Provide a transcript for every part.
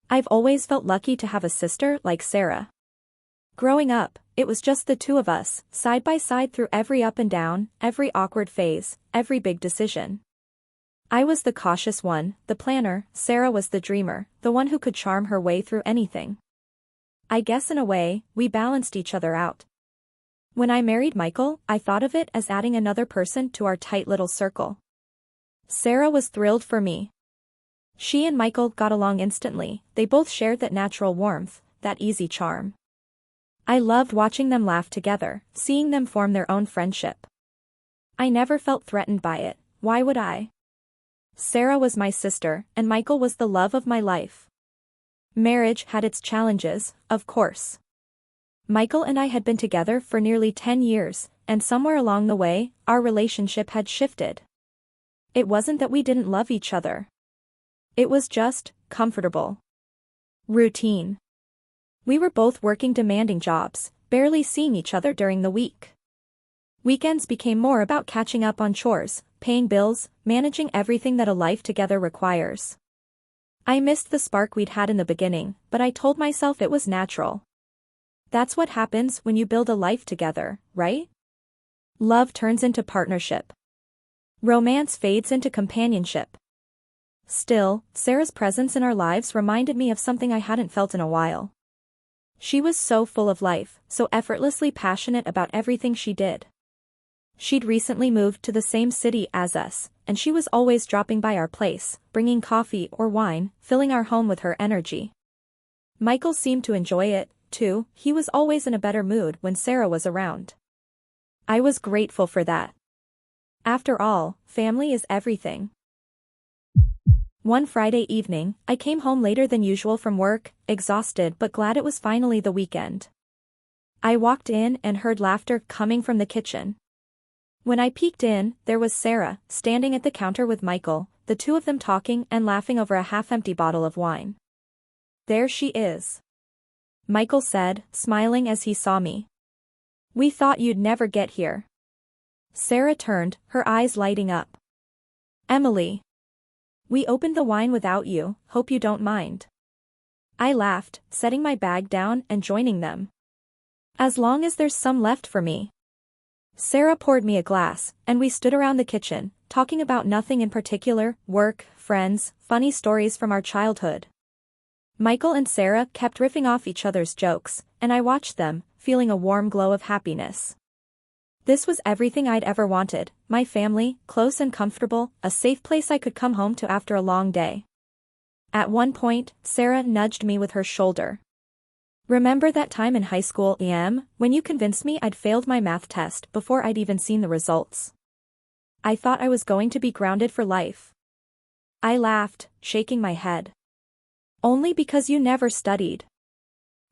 I've always felt lucky to have a sister like Sarah. Growing up, it was just the two of us, side by side through every up and down, every awkward phase, every big decision. I was the cautious one, the planner, Sarah was the dreamer, the one who could charm her way through anything. I guess in a way, we balanced each other out. When I married Michael, I thought of it as adding another person to our tight little circle. Sarah was thrilled for me. She and Michael got along instantly, they both shared that natural warmth, that easy charm. I loved watching them laugh together, seeing them form their own friendship. I never felt threatened by it, why would I? Sarah was my sister, and Michael was the love of my life. Marriage had its challenges, of course. Michael and I had been together for nearly 10 years, and somewhere along the way, our relationship had shifted. It wasn't that we didn't love each other. It was just comfortable. Routine. We were both working demanding jobs, barely seeing each other during the week. Weekends became more about catching up on chores, paying bills, managing everything that a life together requires. I missed the spark we'd had in the beginning, but I told myself it was natural. That's what happens when you build a life together, right? Love turns into partnership. Romance fades into companionship. Still, Sarah's presence in our lives reminded me of something I hadn't felt in a while. She was so full of life, so effortlessly passionate about everything she did. She'd recently moved to the same city as us, and she was always dropping by our place, bringing coffee or wine, filling our home with her energy. Michael seemed to enjoy it, too, he was always in a better mood when Sarah was around. I was grateful for that. After all, family is everything. One Friday evening, I came home later than usual from work, exhausted but glad it was finally the weekend. I walked in and heard laughter coming from the kitchen. When I peeked in, there was Sarah, standing at the counter with Michael, the two of them talking and laughing over a half-empty bottle of wine. "There she is," Michael said, smiling as he saw me. "We thought you'd never get here." Sarah turned, her eyes lighting up. "Emily. We opened the wine without you, hope you don't mind." I laughed, setting my bag down and joining them. "As long as there's some left for me." Sarah poured me a glass, and we stood around the kitchen, talking about nothing in particular, work, friends, funny stories from our childhood. Michael and Sarah kept riffing off each other's jokes, and I watched them, feeling a warm glow of happiness. This was everything I'd ever wanted, my family, close and comfortable, a safe place I could come home to after a long day. At one point, Sarah nudged me with her shoulder. "Remember that time in high school, when you convinced me I'd failed my math test before I'd even seen the results? I thought I was going to be grounded for life." I laughed, shaking my head. "Only because you never studied.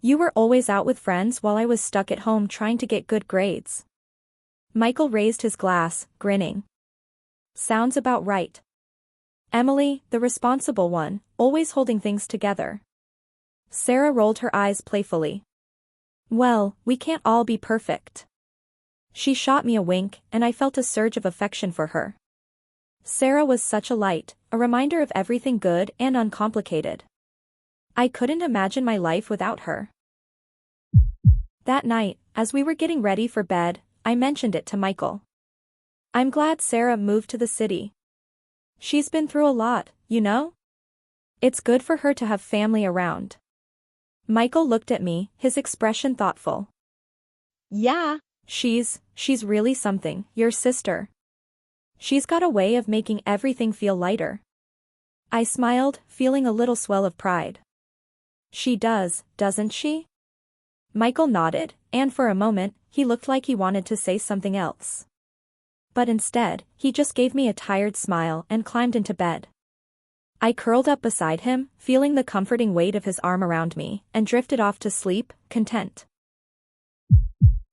You were always out with friends while I was stuck at home trying to get good grades." Michael raised his glass, grinning. "Sounds about right. Emily, the responsible one, always holding things together." Sarah rolled her eyes playfully. "Well, we can't all be perfect." She shot me a wink, and I felt a surge of affection for her. Sarah was such a light, a reminder of everything good and uncomplicated. I couldn't imagine my life without her. That night, as we were getting ready for bed, I mentioned it to Michael. "I'm glad Sarah moved to the city. She's been through a lot, you know? It's good for her to have family around." Michael looked at me, his expression thoughtful. "Yeah, she's really something, your sister. She's got a way of making everything feel lighter." I smiled, feeling a little swell of pride. "She does, doesn't she?" Michael nodded, and for a moment, he looked like he wanted to say something else. But instead, he just gave me a tired smile and climbed into bed. I curled up beside him, feeling the comforting weight of his arm around me, and drifted off to sleep, content.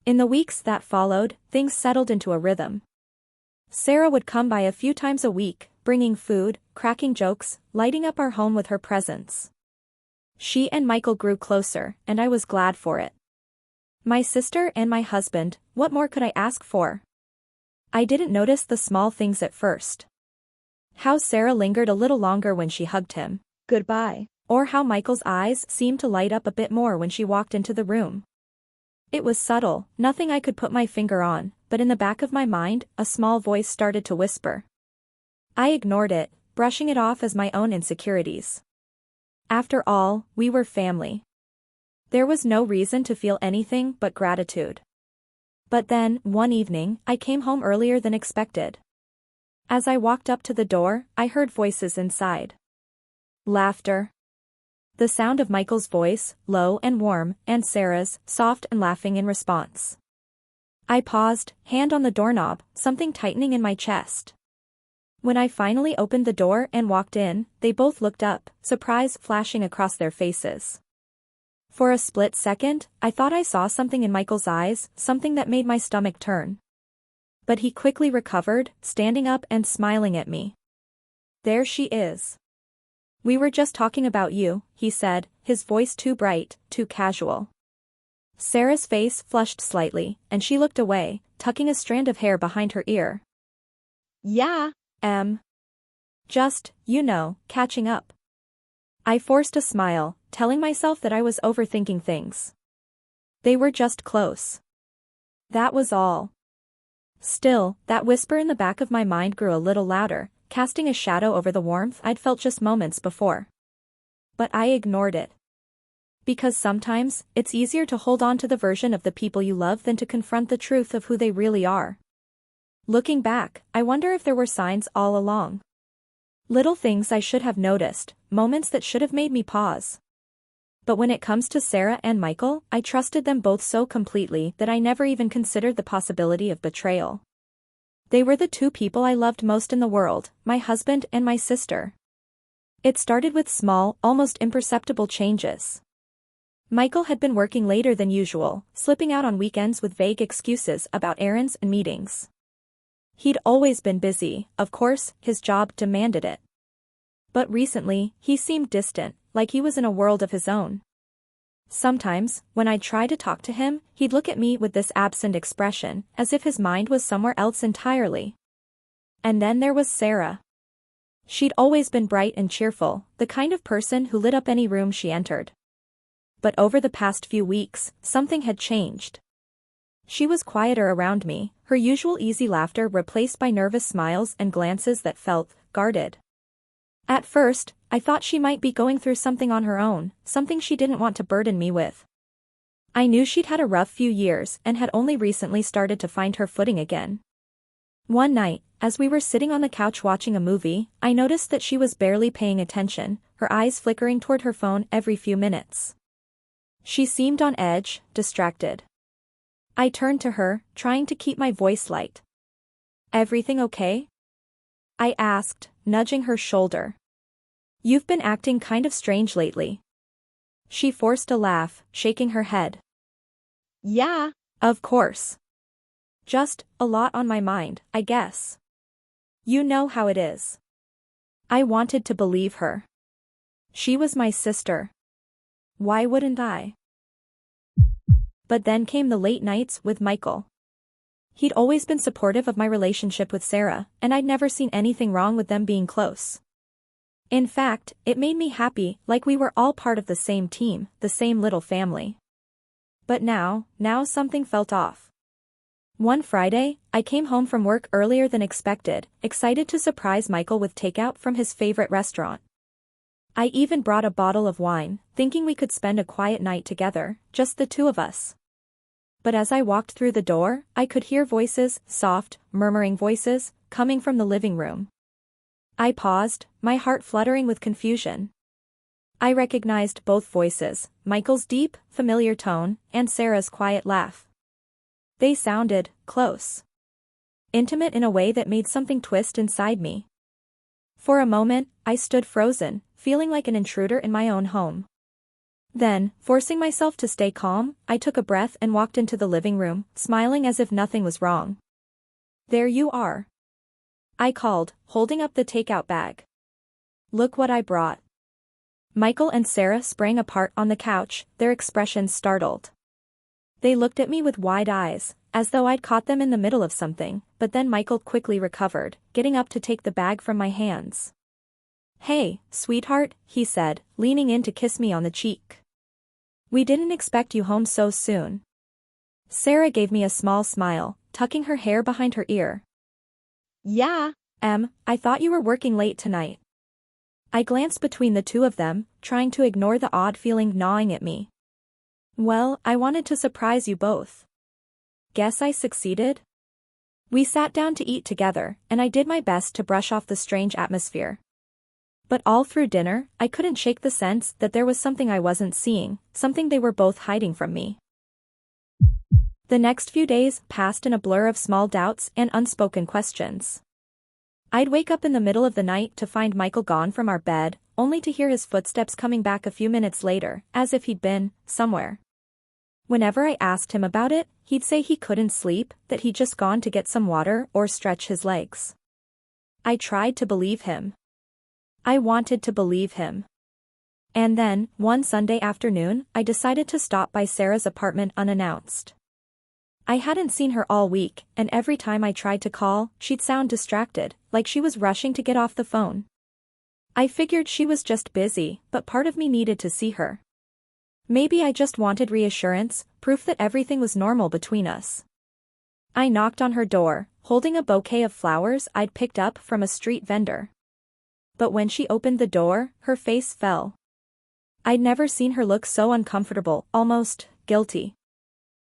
In the weeks that followed, things settled into a rhythm. Sarah would come by a few times a week, bringing food, cracking jokes, lighting up our home with her presence. She and Michael grew closer, and I was glad for it. My sister and my husband, what more could I ask for? I didn't notice the small things at first. How Sarah lingered a little longer when she hugged him. Goodbye. or how Michael's eyes seemed to light up a bit more when she walked into the room. It was subtle, nothing I could put my finger on, but in the back of my mind, a small voice started to whisper. I ignored it, brushing it off as my own insecurities. After all, we were family. There was no reason to feel anything but gratitude. But then, one evening, I came home earlier than expected. As I walked up to the door, I heard voices inside. Laughter. The sound of Michael's voice, low and warm, and Sarah's, soft and laughing in response. I paused, hand on the doorknob, something tightening in my chest. When I finally opened the door and walked in, they both looked up, surprise flashing across their faces. For a split second, I thought I saw something in Michael's eyes, something that made my stomach turn. But he quickly recovered, standing up and smiling at me. There she is. We were just talking about you, he said, his voice too bright, too casual. Sarah's face flushed slightly, and she looked away, tucking a strand of hair behind her ear. Yeah, just, catching up. I forced a smile, telling myself that I was overthinking things. They were just close. That was all. Still, that whisper in the back of my mind grew a little louder, casting a shadow over the warmth I'd felt just moments before. But I ignored it. Because sometimes, it's easier to hold on to the version of the people you love than to confront the truth of who they really are. Looking back, I wonder if there were signs all along. Little things I should have noticed, moments that should have made me pause. But when it comes to Sarah and Michael, I trusted them both so completely that I never even considered the possibility of betrayal. They were the two people I loved most in the world, my husband and my sister. It started with small, almost imperceptible changes. Michael had been working later than usual, slipping out on weekends with vague excuses about errands and meetings. He'd always been busy, of course, his job demanded it. But recently, he seemed distant, like he was in a world of his own. Sometimes, when I'd try to talk to him, he'd look at me with this absent expression, as if his mind was somewhere else entirely. And then there was Sarah. She'd always been bright and cheerful, the kind of person who lit up any room she entered. But over the past few weeks, something had changed. She was quieter around me, her usual easy laughter replaced by nervous smiles and glances that felt guarded. At first, I thought she might be going through something on her own, something she didn't want to burden me with. I knew she'd had a rough few years and had only recently started to find her footing again. One night, as we were sitting on the couch watching a movie, I noticed that she was barely paying attention, her eyes flickering toward her phone every few minutes. She seemed on edge, distracted. I turned to her, trying to keep my voice light. "Everything okay?" I asked, nudging her shoulder. "You've been acting kind of strange lately." She forced a laugh, shaking her head. "Yeah, of course. Just, a lot on my mind, I guess. You know how it is." I wanted to believe her. She was my sister. Why wouldn't I? But then came the late nights with Michael. He'd always been supportive of my relationship with Sarah, and I'd never seen anything wrong with them being close. In fact, it made me happy, like we were all part of the same team, the same little family. But now something felt off. One Friday, I came home from work earlier than expected, excited to surprise Michael with takeout from his favorite restaurant. I even brought a bottle of wine, thinking we could spend a quiet night together, just the two of us. But as I walked through the door, I could hear voices, soft, murmuring voices, coming from the living room. I paused, my heart fluttering with confusion. I recognized both voices, Michael's deep, familiar tone, and Sarah's quiet laugh. They sounded close. Intimate in a way that made something twist inside me. For a moment, I stood frozen, feeling like an intruder in my own home. Then, forcing myself to stay calm, I took a breath and walked into the living room, smiling as if nothing was wrong. "There you are," I called, holding up the takeout bag. "Look what I brought." Michael and Sarah sprang apart on the couch, their expressions startled. They looked at me with wide eyes, as though I'd caught them in the middle of something, but then Michael quickly recovered, getting up to take the bag from my hands. Hey, sweetheart, he said, leaning in to kiss me on the cheek. We didn't expect you home so soon. Sarah gave me a small smile, tucking her hair behind her ear. Yeah. I thought you were working late tonight. I glanced between the two of them, trying to ignore the odd feeling gnawing at me. Well, I wanted to surprise you both. Guess I succeeded? We sat down to eat together, and I did my best to brush off the strange atmosphere. But all through dinner, I couldn't shake the sense that there was something I wasn't seeing, something they were both hiding from me. The next few days passed in a blur of small doubts and unspoken questions. I'd wake up in the middle of the night to find Michael gone from our bed, only to hear his footsteps coming back a few minutes later, as if he'd been somewhere. Whenever I asked him about it, he'd say he couldn't sleep, that he'd just gone to get some water or stretch his legs. I tried to believe him. I wanted to believe him. And then, one Sunday afternoon, I decided to stop by Sarah's apartment unannounced. I hadn't seen her all week, and every time I tried to call, she'd sound distracted, like she was rushing to get off the phone. I figured she was just busy, but part of me needed to see her. Maybe I just wanted reassurance, proof that everything was normal between us. I knocked on her door, holding a bouquet of flowers I'd picked up from a street vendor. But when she opened the door, her face fell. I'd never seen her look so uncomfortable, almost guilty.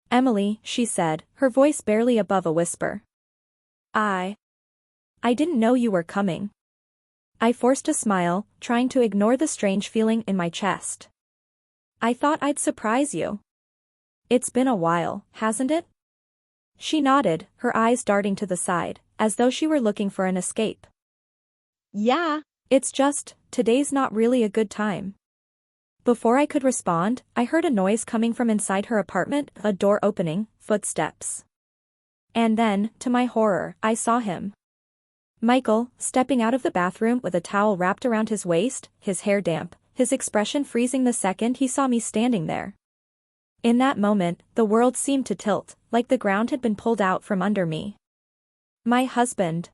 Emily, she said, her voice barely above a whisper. I didn't know you were coming. I forced a smile, trying to ignore the strange feeling in my chest. I thought I'd surprise you. It's been a while, hasn't it? She nodded, her eyes darting to the side, as though she were looking for an escape. Yeah. It's just, today's not really a good time. Before I could respond, I heard a noise coming from inside her apartment, a door opening, footsteps. And then, to my horror, I saw him. Michael, stepping out of the bathroom with a towel wrapped around his waist, his hair damp, his expression freezing the second he saw me standing there. In that moment, the world seemed to tilt, like the ground had been pulled out from under me. My husband.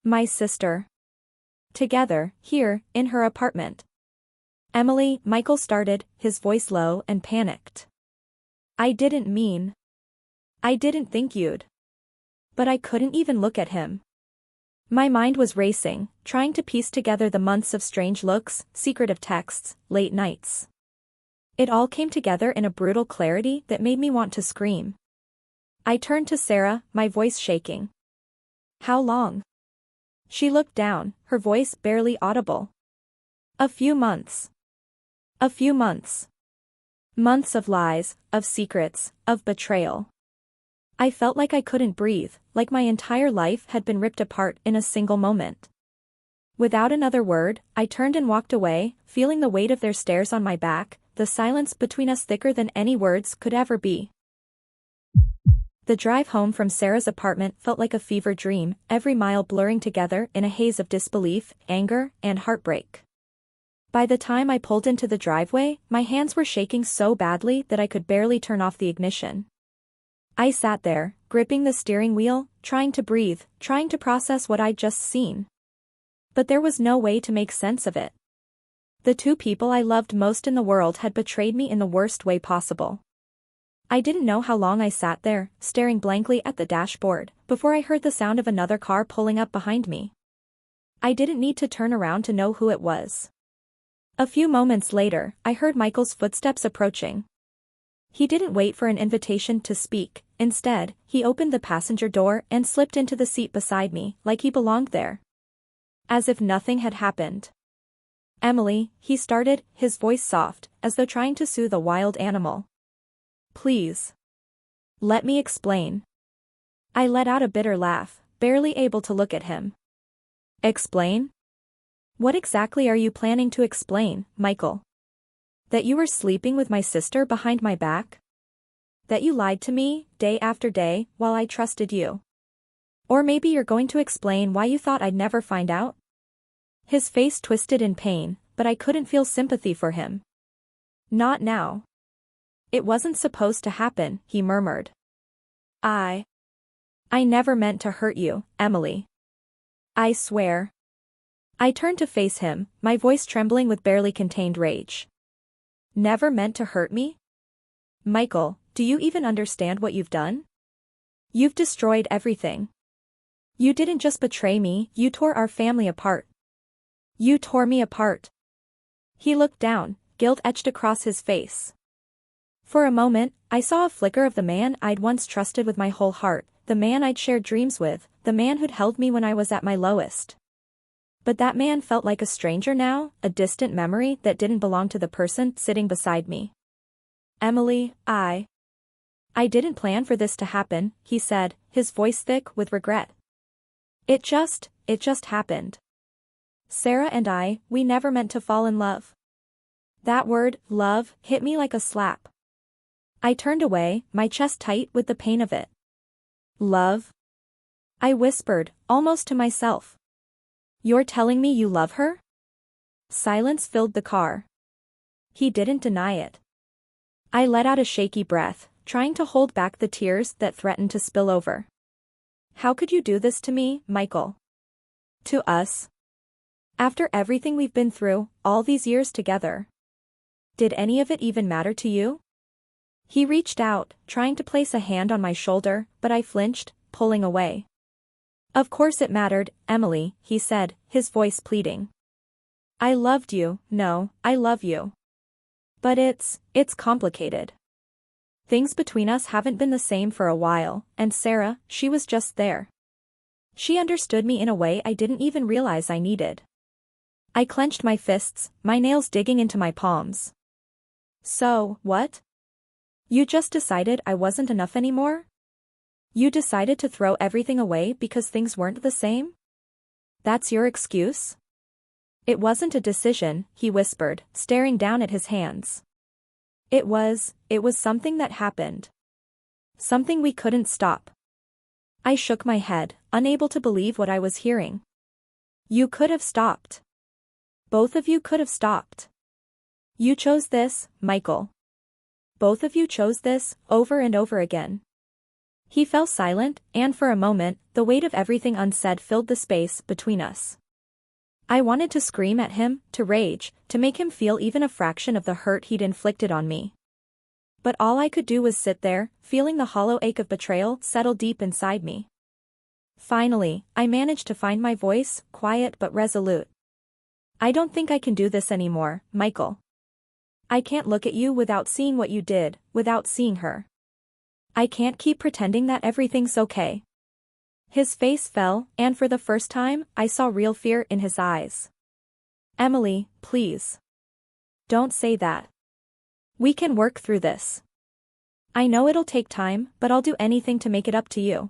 My sister. Together, here, in her apartment. Emily, Michael started, his voice low and panicked. I didn't think you'd. But I couldn't even look at him. My mind was racing, trying to piece together the months of strange looks, secretive texts, late nights. It all came together in a brutal clarity that made me want to scream. I turned to Sarah, my voice shaking. How long? She looked down, her voice barely audible. A few months. A few months. Months of lies, of secrets, of betrayal. I felt like I couldn't breathe, like my entire life had been ripped apart in a single moment. Without another word, I turned and walked away, feeling the weight of their stares on my back, the silence between us thicker than any words could ever be. The drive home from Sarah's apartment felt like a fever dream, every mile blurring together in a haze of disbelief, anger, and heartbreak. By the time I pulled into the driveway, my hands were shaking so badly that I could barely turn off the ignition. I sat there, gripping the steering wheel, trying to breathe, trying to process what I'd just seen. But there was no way to make sense of it. The two people I loved most in the world had betrayed me in the worst way possible. I didn't know how long I sat there, staring blankly at the dashboard, before I heard the sound of another car pulling up behind me. I didn't need to turn around to know who it was. A few moments later, I heard Michael's footsteps approaching. He didn't wait for an invitation to speak, instead, he opened the passenger door and slipped into the seat beside me, like he belonged there. As if nothing had happened. Emily, he started, his voice soft, as though trying to soothe a wild animal. Please. Let me explain. I let out a bitter laugh, barely able to look at him. Explain? What exactly are you planning to explain, Michael? That you were sleeping with my sister behind my back? That you lied to me, day after day, while I trusted you? Or maybe you're going to explain why you thought I'd never find out? His face twisted in pain, but I couldn't feel sympathy for him. Not now. It wasn't supposed to happen, he murmured. I never meant to hurt you, Emily. I swear. I turned to face him, my voice trembling with barely contained rage. Never meant to hurt me? Michael, do you even understand what you've done? You've destroyed everything. You didn't just betray me, you tore our family apart. You tore me apart. He looked down, guilt etched across his face. For a moment, I saw a flicker of the man I'd once trusted with my whole heart, the man I'd shared dreams with, the man who'd held me when I was at my lowest. But that man felt like a stranger now, a distant memory that didn't belong to the person sitting beside me. Emily, I didn't plan for this to happen, he said, his voice thick with regret. It just happened. Sarah and I, we never meant to fall in love. That word, love, hit me like a slap. I turned away, my chest tight with the pain of it. Love? I whispered, almost to myself. You're telling me you love her? Silence filled the car. He didn't deny it. I let out a shaky breath, trying to hold back the tears that threatened to spill over. How could you do this to me, Michael? To us? After everything we've been through, all these years together. Did any of it even matter to you? He reached out, trying to place a hand on my shoulder, but I flinched, pulling away. Of course it mattered, Emily, he said, his voice pleading. I loved you, no, I love you. But it's complicated. Things between us haven't been the same for a while, and Sarah, she was just there. She understood me in a way I didn't even realize I needed. I clenched my fists, my nails digging into my palms. So, what? You just decided I wasn't enough anymore? You decided to throw everything away because things weren't the same? That's your excuse? It wasn't a decision, he whispered, staring down at his hands. It was something that happened. Something we couldn't stop. I shook my head, unable to believe what I was hearing. You could have stopped. Both of you could have stopped. You chose this, Michael. Both of you chose this, over and over again. He fell silent, and for a moment, the weight of everything unsaid filled the space between us. I wanted to scream at him, to rage, to make him feel even a fraction of the hurt he'd inflicted on me. But all I could do was sit there, feeling the hollow ache of betrayal settle deep inside me. Finally, I managed to find my voice, quiet but resolute. I don't think I can do this anymore, Michael. I can't look at you without seeing what you did, without seeing her. I can't keep pretending that everything's okay. His face fell, and for the first time, I saw real fear in his eyes. Emily, please. Don't say that. We can work through this. I know it'll take time, but I'll do anything to make it up to you.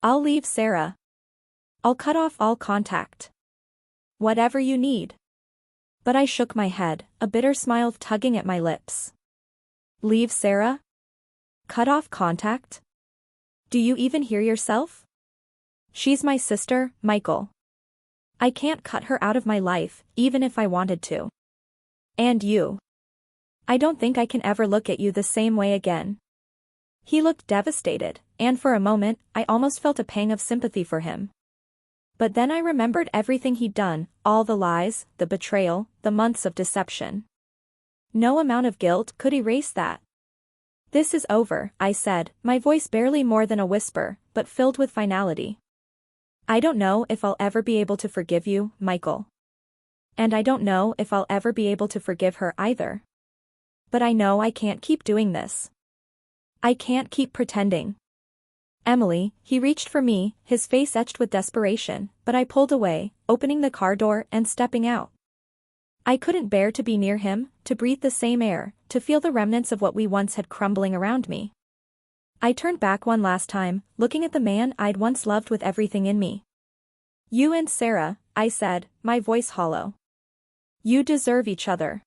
I'll leave Sarah. I'll cut off all contact. Whatever you need. But I shook my head, a bitter smile tugging at my lips. Leave Sarah? Cut off contact? Do you even hear yourself? She's my sister, Michael. I can't cut her out of my life, even if I wanted to. And you. I don't think I can ever look at you the same way again. He looked devastated, and for a moment, I almost felt a pang of sympathy for him. But then I remembered everything he'd done, all the lies, the betrayal, the months of deception. No amount of guilt could erase that. This is over, I said, my voice barely more than a whisper, but filled with finality. I don't know if I'll ever be able to forgive you, Michael. And I don't know if I'll ever be able to forgive her either. But I know I can't keep doing this. I can't keep pretending. Emily, he reached for me, his face etched with desperation, but I pulled away, opening the car door and stepping out. I couldn't bear to be near him, to breathe the same air, to feel the remnants of what we once had crumbling around me. I turned back one last time, looking at the man I'd once loved with everything in me. You and Sarah, I said, my voice hollow. You deserve each other.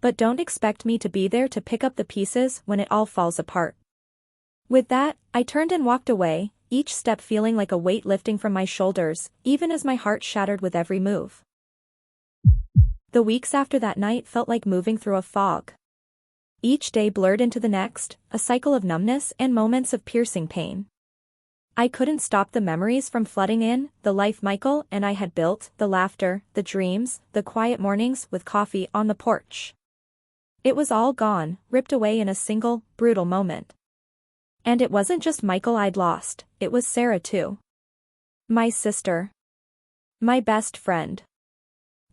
But don't expect me to be there to pick up the pieces when it all falls apart. With that, I turned and walked away, each step feeling like a weight lifting from my shoulders, even as my heart shattered with every move. The weeks after that night felt like moving through a fog. Each day blurred into the next, a cycle of numbness and moments of piercing pain. I couldn't stop the memories from flooding in, the life Michael and I had built, the laughter, the dreams, the quiet mornings with coffee on the porch. It was all gone, ripped away in a single, brutal moment. And it wasn't just Michael I'd lost, it was Sarah too. My sister. My best friend.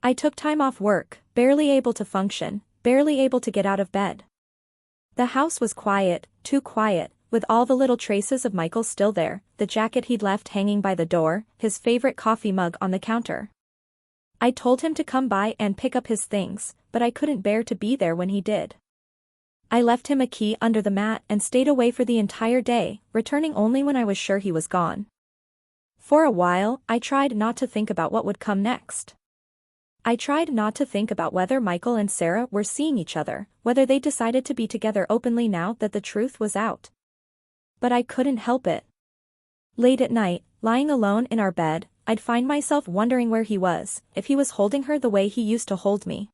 I took time off work, barely able to function, barely able to get out of bed. The house was quiet, too quiet, with all the little traces of Michael still there, the jacket he'd left hanging by the door, his favorite coffee mug on the counter. I told him to come by and pick up his things, but I couldn't bear to be there when he did. I left him a key under the mat and stayed away for the entire day, returning only when I was sure he was gone. For a while, I tried not to think about what would come next. I tried not to think about whether Michael and Sarah were seeing each other, whether they decided to be together openly now that the truth was out. But I couldn't help it. Late at night, lying alone in our bed, I'd find myself wondering where he was, if he was holding her the way he used to hold me.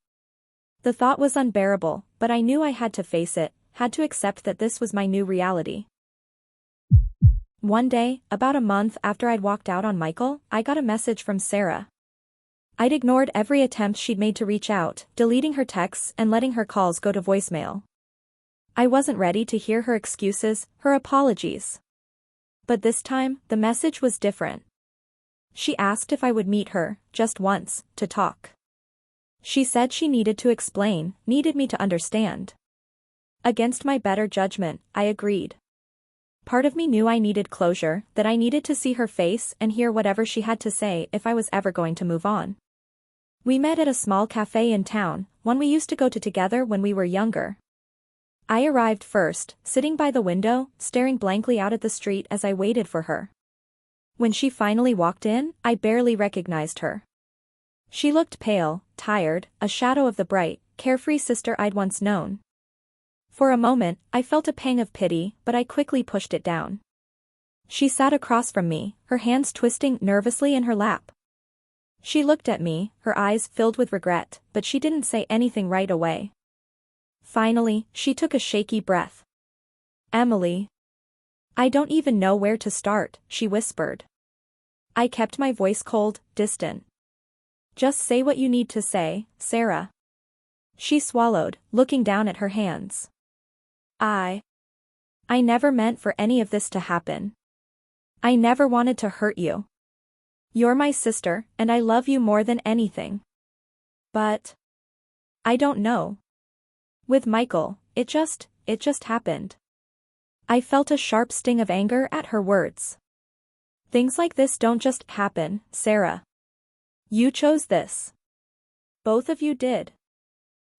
The thought was unbearable, but I knew I had to face it, had to accept that this was my new reality. One day, about a month after I'd walked out on Michael, I got a message from Sarah. I'd ignored every attempt she'd made to reach out, deleting her texts and letting her calls go to voicemail. I wasn't ready to hear her excuses, her apologies. But this time, the message was different. She asked if I would meet her, just once, to talk. She said she needed to explain, needed me to understand. Against my better judgment, I agreed. Part of me knew I needed closure, that I needed to see her face and hear whatever she had to say if I was ever going to move on. We met at a small cafe in town, one we used to go to together when we were younger. I arrived first, sitting by the window, staring blankly out at the street as I waited for her. When she finally walked in, I barely recognized her. She looked pale, tired, a shadow of the bright, carefree sister I'd once known. For a moment, I felt a pang of pity, but I quickly pushed it down. She sat across from me, her hands twisting nervously in her lap. She looked at me, her eyes filled with regret, but she didn't say anything right away. Finally, she took a shaky breath. "Emily. I don't even know where to start," she whispered. I kept my voice cold, distant. "Just say what you need to say, Sarah." She swallowed, looking down at her hands. I never meant for any of this to happen. I never wanted to hurt you. You're my sister, and I love you more than anything. But I don't know. With Michael, it just happened. I felt a sharp sting of anger at her words. Things like this don't just happen, Sarah. You chose this. Both of you did.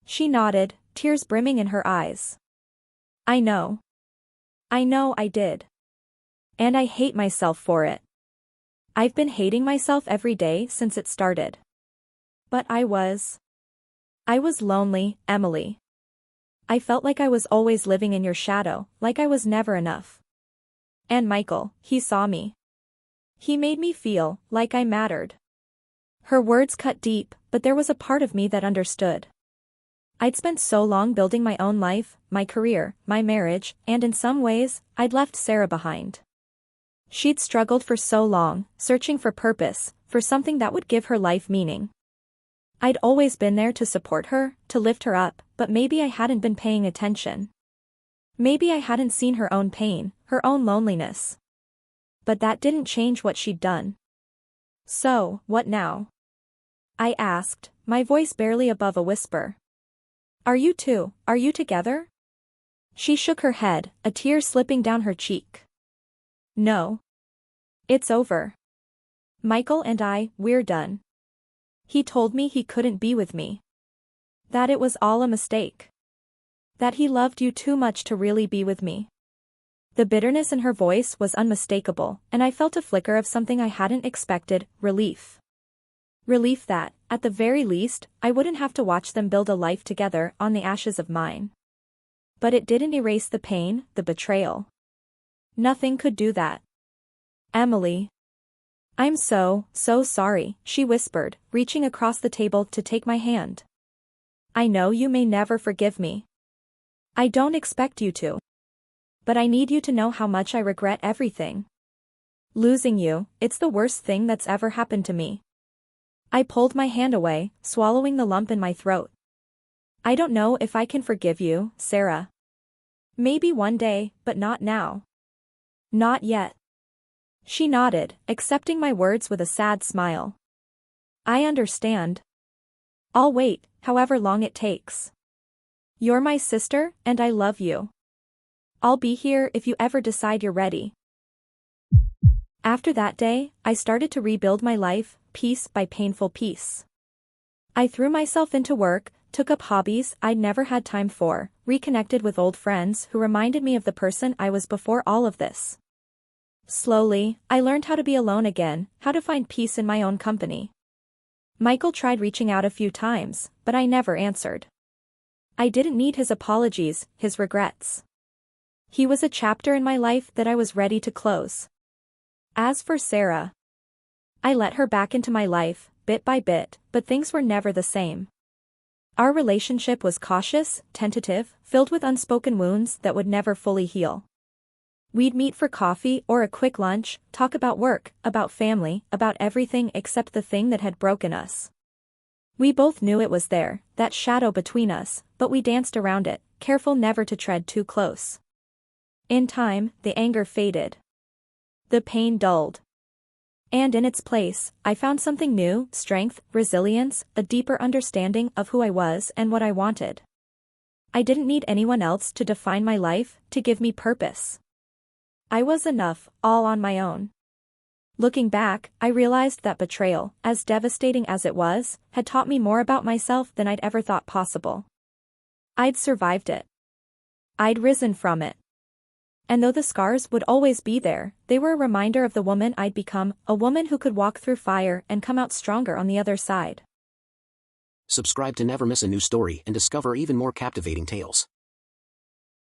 She nodded, tears brimming in her eyes. I know. I did. And I hate myself for it. I've been hating myself every day since it started. But I was lonely, Emily. I felt like I was always living in your shadow, like I was never enough. And Michael, he saw me. He made me feel like I mattered. Her words cut deep, but there was a part of me that understood. I'd spent so long building my own life, my career, my marriage, and in some ways, I'd left Sarah behind. She'd struggled for so long, searching for purpose, for something that would give her life meaning. I'd always been there to support her, to lift her up, but maybe I hadn't been paying attention. Maybe I hadn't seen her own pain, her own loneliness. But that didn't change what she'd done. So, what now? I asked, my voice barely above a whisper. Are you together? She shook her head, a tear slipping down her cheek. No. It's over. Michael and we're done. He told me he couldn't be with me. That it was all a mistake. That he loved you too much to really be with me. The bitterness in her voice was unmistakable, and I felt a flicker of something I hadn't expected, relief. Relief that, at the very least, I wouldn't have to watch them build a life together on the ashes of mine. But it didn't erase the pain, the betrayal. Nothing could do that. Emily. I'm so sorry, she whispered, reaching across the table to take my hand. I know you may never forgive me. I don't expect you to. But I need you to know how much I regret everything. Losing you, it's the worst thing that's ever happened to me. I pulled my hand away, swallowing the lump in my throat. I don't know if I can forgive you, Sarah. Maybe one day, but not now. Not yet. She nodded, accepting my words with a sad smile. I understand. I'll wait, however long it takes. You're my sister, and I love you. I'll be here if you ever decide you're ready. After that day, I started to rebuild my life, piece by painful piece. I threw myself into work, took up hobbies I'd never had time for, reconnected with old friends who reminded me of the person I was before all of this. Slowly, I learned how to be alone again, how to find peace in my own company. Michael tried reaching out a few times, but I never answered. I didn't need his apologies, his regrets. He was a chapter in my life that I was ready to close. As for Sarah, I let her back into my life, bit by bit, but things were never the same. Our relationship was cautious, tentative, filled with unspoken wounds that would never fully heal. We'd meet for coffee or a quick lunch, talk about work, about family, about everything except the thing that had broken us. We both knew it was there, that shadow between us, but we danced around it, careful never to tread too close. In time, the anger faded. The pain dulled. And in its place, I found something new, strength, resilience, a deeper understanding of who I was and what I wanted. I didn't need anyone else to define my life, to give me purpose. I was enough, all on my own. Looking back, I realized that betrayal, as devastating as it was, had taught me more about myself than I'd ever thought possible. I'd survived it. I'd risen from it. And though the scars would always be there, they were a reminder of the woman I'd become, a woman who could walk through fire and come out stronger on the other side. Subscribe to never miss a new story and discover even more captivating tales.